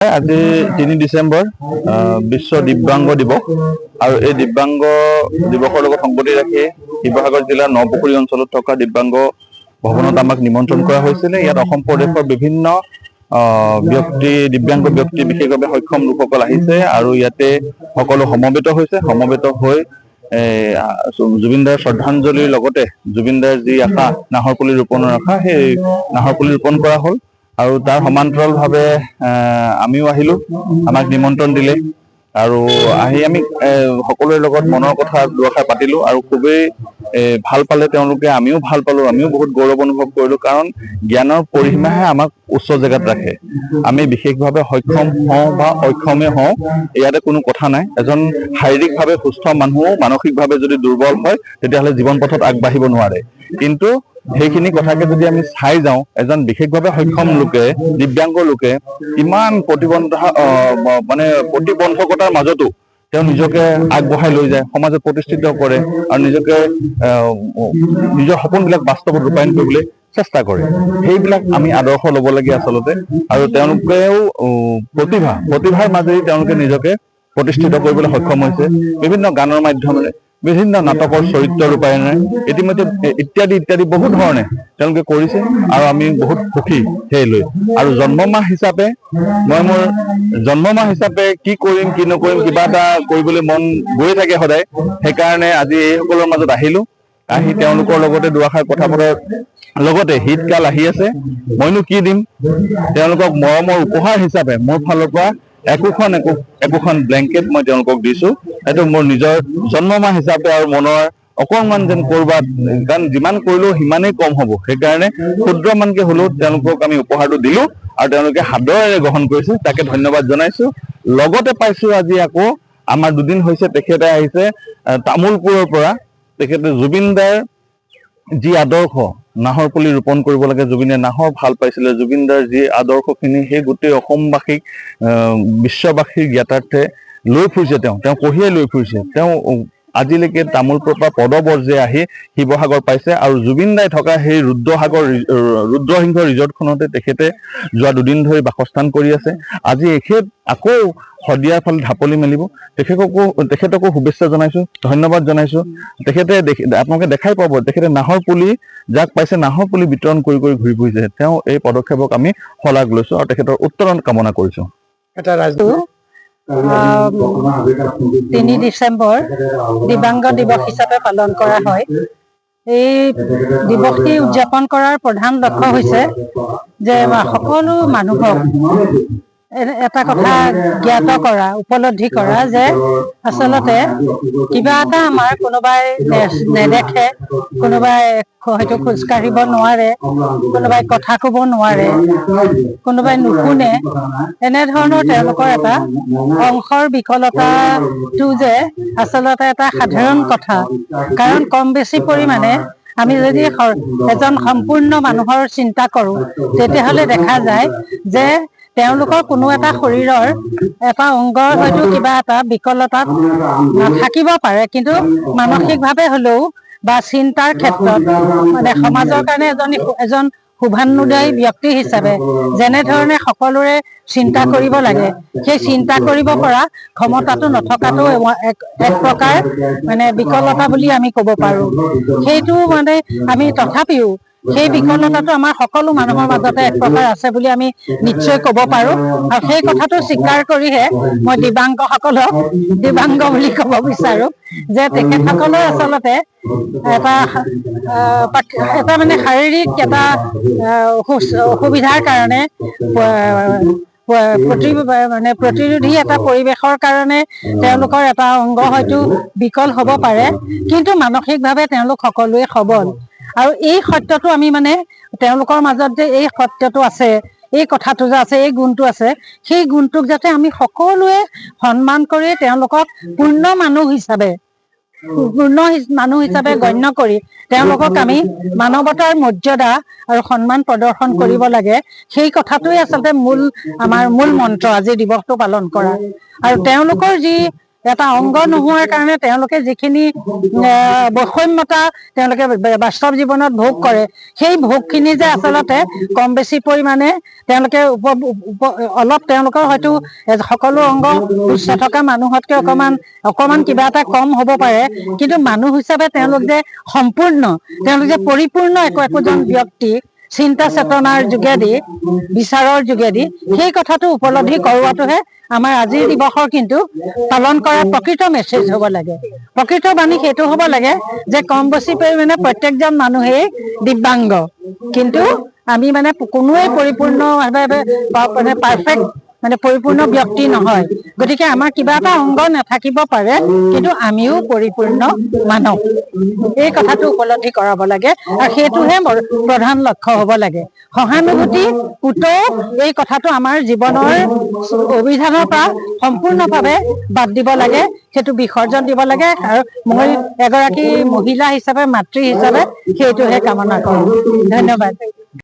আজি ৩ ডিচেম্বৰ বিশ্ব দিব্যাংগ দিৱস আৰু এই দিব্যাংগ দিৱসৰ লগত সংগতি ৰাখি শিৱসাগৰ জিলাৰ নপুখুৰী অঞ্চলত থকা দিব্যাংগ ভৱনত আমাক নিমন্ত্ৰণ কৰা হৈছিলে। ইয়াত অসম প্ৰদেশৰ বিভিন্ন ব্যক্তি দিব্যাংগ ব্যক্তি বিশেষভাৱে সক্ষম লোকসকল আহিছে আৰু ইয়াতে সকলো সমবেত হৈছে। সমবেত হৈ জুবিনদাৰ শ্ৰদ্ধাঞ্জলিৰ লগতে জুবিনদাৰ যি আশা নাহৰ পুলি ৰোপণৰ আশা, সেই নাহৰ পুলি ৰোপণ কৰা হ'ল আৰু তাৰ সমান্তৰালভাৱে আমিও আহিলোঁ। আমাক নিমন্ত্ৰণ দিলে আৰু আহি আমি সকলোৰে লগত মনৰ কথা দুআষাৰ পাতিলোঁ আৰু খুবেই ভাল পালে তেওঁলোকে, আমিও ভাল পালোঁ, আমিও বহুত গৌৰৱ অনুভৱ কৰিলোঁ। কাৰণ জ্ঞানৰ পৰিসীমাহে আমাক উচ্চ জেগাত ৰাখে। আমি বিশেষভাৱে সক্ষম হওঁ বা অক্ষমেই হওঁ, ইয়াতে কোনো কথা নাই। এজন শাৰীৰিকভাৱে সুস্থ মানুহো মানসিকভাৱে যদি দুৰ্বল হয় তেতিয়াহ'লে জীৱন পথত আগবাঢ়িব নোৱাৰে। কিন্তু সেইখিনি কথাকে যদি আমি চাই যাওঁ, এজন বিশেষভাৱে সক্ষম লোকে, দিব্যাংগ লোকে ইমান প্ৰতিবন্ধকতাৰ মাজতো তেওঁ নিজকে আগবঢ়াই লৈ যায়, সমাজত প্ৰতিষ্ঠিত কৰে আৰু নিজকে নিজৰ সপোনবিলাক বাস্তৱত ৰূপায়ণ কৰিবলৈ চেষ্টা কৰে। সেইবিলাক আমি আদৰ্শ ল'ব লাগে আচলতে। আৰু তেওঁলোকেও প্ৰতিভাৰ মাজেদি তেওঁলোকে নিজকে প্ৰতিষ্ঠিত কৰিবলৈ সক্ষম হৈছে। বিভিন্ন গানৰ মাধ্যমেৰে, বিভিন্ন নাটকৰ চৰিত্ৰ ৰূপায়ণেৰে, ইতিমধ্যে ইত্যাদি বহু ধৰণে তেওঁলোকে কৰিছে আৰু আমি বহুত সুখী সেই লৈ। আৰু জন্মমাহ হিচাপে মই মোৰ জন্মমাহ হিচাপে কি কৰিম কি নকৰিম, কিবা এটা কৰিবলৈ মন গৈ থাকে সদায়। সেইকাৰণে আজি এইসকলৰ মাজত আহিলোঁ। আহি তেওঁলোকৰ লগতে দুআষাৰ কথা পতাৰ লগতে শীতকাল আহি আছে, মইনো কি দিম তেওঁলোকক মৰমৰ উপহাৰ হিচাপে মোৰ ফালৰ পৰা একোখন ব্লেংকেট মই তেওঁলোকক দিছোঁ। সেইটো মোৰ নিজৰ জন্মমাহ হিচাপে আৰু মনৰ অকণমান যেন কৰবাত, কাৰণ যিমান কৰিলেও সিমানেই কম হ'ব। সেইকাৰণে ক্ষুদ্ৰমানকে হ'লেও তেওঁলোকক আমি উপহাৰটো দিলোঁ আৰু তেওঁলোকে সাদৰেৰে গ্ৰহণ কৰিছে, তাকে ধন্যবাদ জনাইছোঁ। লগতে পাইছোঁ আজি আকৌ আমাৰ দুদিন হৈছে তেখেতে আহিছে তামোলপুৰৰ পৰা। তেখেতে জুবিনদাৰ যি আদৰ্শ নাহৰ পুলি ৰোপণ কৰিব লাগে, জুবিনে নাহৰ ভাল পাইছিলে, জুবিনদাৰ যি আদৰ্শখিনি সেই গোটেই অসমবাসীক বিশ্ববাসীৰ জ্ঞাতাৰ্থে লৈ ফুৰিছে। তেওঁ কঢ়িয়াই লৈ ফুৰিছে। তেওঁ আজিলৈকে তামোলপুৰৰ পৰা পদবৰ্জে আহি শিৱসাগৰ পাইছে আৰু জুবিনদাই থকা সেই ৰুদ্ৰসিংহ ৰিজৰ্টখনতে তেখেতে যোৱা 2 দিন ধৰি বাসস্থান কৰি আছে। আজি এখেত আকৌ শদিয়াৰ ফালে ঢাপলি মেলিব। তেখেতকো শুভেচ্ছা জনাইছোঁ, ধন্যবাদ জনাইছোঁ। তেখেতে আপোনালোকে দেখাই পাব, তেখেতে নাহৰ পুলি যাক পাইছে নাহৰ পুলি বিতৰণ কৰি ঘূৰি ফুৰিছে। তেওঁ এই পদক্ষেপক আমি শলাগ লৈছোঁ আৰু তেখেতৰ উত্তৰণ কামনা কৰিছোঁ। ৩ ডিচেম্বৰ দিব্যাংগ দিৱস হিচাপে পালন কৰা হয়। এই দিৱসটি উদযাপন কৰাৰ প্ৰধান লক্ষ্য হৈছে যে সকলো মানুহক এটা কথা জ্ঞাত কৰা, উপলব্ধি কৰা যে আচলতে কিবা এটা আমাৰ কোনোবাই নেদেখে, কোনোবাই হয়তো খোজকাঢ়িব নোৱাৰে, কোনোবাই কথা ক'ব নোৱাৰে, কোনোবাই নুশুনে, এনেধৰণৰ তেওঁলোকৰ এটা অংশৰ বিকলতাটো যে আচলতে এটা সাধাৰণ কথা। কাৰণ কম বেছি পৰিমাণে আমি যদি এজন সম্পূৰ্ণ মানুহৰ চিন্তা কৰোঁ, তেতিয়াহ'লে দেখা যায় যে তেওঁলোকৰ কোনো এটা শৰীৰৰ এটা অংগৰ হয়তো কিবা এটা বিকলতাত থাকিব পাৰে, কিন্তু মানসিকভাৱে হ'লেও বা চিন্তাৰ ক্ষেত্ৰত মানে সমাজৰ কাৰণে এজন শুভান্নোদায়ী ব্যক্তি হিচাপে যেনেধৰণে সকলোৰে চিন্তা কৰিব লাগে, সেই চিন্তা কৰিব পৰা ক্ষমতাটো নথকাটো এক প্ৰকাৰ মানে বিকলতা বুলি আমি ক'ব পাৰোঁ। সেইটো মানে আমি তথাপিও সেই বিকলতাটো আমাৰ সকলো মানুহৰ মাজতে এক প্ৰকাৰ আছে বুলি আমি নিশ্চয় ক'ব পাৰোঁ। আৰু সেই কথাটো স্বীকাৰ কৰিহে মই দিব্যাংগসকলক দিব্যাংগ বুলি ক'ব বিচাৰোঁ যে তেখেতসকলে আচলতে এটা মানে শাৰীৰিক এটা অসুবিধাৰ কাৰণে প্ৰতিৰোধী এটা পৰিৱেশৰ কাৰণে তেওঁলোকৰ এটা অংগ হয়তো বিকল হ'ব পাৰে, কিন্তু মানসিকভাৱে তেওঁলোক সকলোৱে সবল। আৰু এই সত্যটো আমি মানে তেওঁলোকৰ মাজত যে এই সত্যটো আছে, এই কথাটো যে আছে, এই গুণটো আছে, সেই গুণটোক যাতে আমি সকলোৱে সন্মান কৰি তেওঁলোকক পূৰ্ণ মানুহ হিচাপে গণ্য কৰি তেওঁলোকক আমি মানৱতাৰ মৰ্যাদা আৰু সন্মান প্ৰদৰ্শন কৰিব লাগে। সেই কথাটোৱে আচলতে আমাৰ মূল মন্ত্ৰ আজি দিৱসটো পালন কৰা। আৰু তেওঁলোকৰ যি এটা অংগ নোহোৱাৰ কাৰণে তেওঁলোকে যিখিনি বৈষম্যতা তেওঁলোকে বাস্তৱ জীৱনত ভোগ কৰে, সেই ভোগখিনি যে আচলতে কম বেছি পৰিমাণে তেওঁলোকে অলপ তেওঁলোকৰ হয়তো সকলো অংগ উচ্চ থকা মানুহতকে অকমান কিবা এটা কম হ'ব পাৰে, কিন্তু মানুহ হিচাপে তেওঁলোক যে সম্পূৰ্ণ, তেওঁলোক যে পৰিপূৰ্ণ একোজন ব্যক্তি চিন্তা চেতনাৰ যোগেদি, বিচাৰৰ যোগেদি, সেই কথাটো উপলব্ধি কৰোৱাটোহে আমাৰ আজিৰ দিৱসৰ কিন্তু পালন কৰাৰ প্ৰকৃত মেছেজ হ'ব লাগে। প্ৰকৃত বাণী সেইটো হ'ব লাগে যে কম বেছি পৰিমাণে প্ৰত্যেকজন মানুহেই দিব্যাংগ, কিন্তু আমি মানে কোনোৱে পৰিপূৰ্ণভাৱে মানে পাৰফেক্ট মানে পৰিপূৰ্ণ ব্যক্তি নহয়। গতিকে আমাৰ কিবা এটা অংগ নাথাকিব পাৰে, কিন্তু আমিও পৰিপূৰ্ণ মানৱ, এই কথাটো উপলব্ধি কৰাব লাগে। আৰু সেইটোহে প্ৰধান লক্ষ্য হ'ব লাগে। সহানুভূতি পুতৌ এই কথাটো আমাৰ জীৱনৰ অভিধানৰ পৰা সম্পূৰ্ণভাৱে বাদ দিব লাগে, সেইটো বিসৰ্জন দিব লাগে। আৰু মই এগৰাকী মহিলা হিচাপে, মাতৃ হিচাপে সেইটোহে কামনা কৰোঁ। ধন্যবাদ।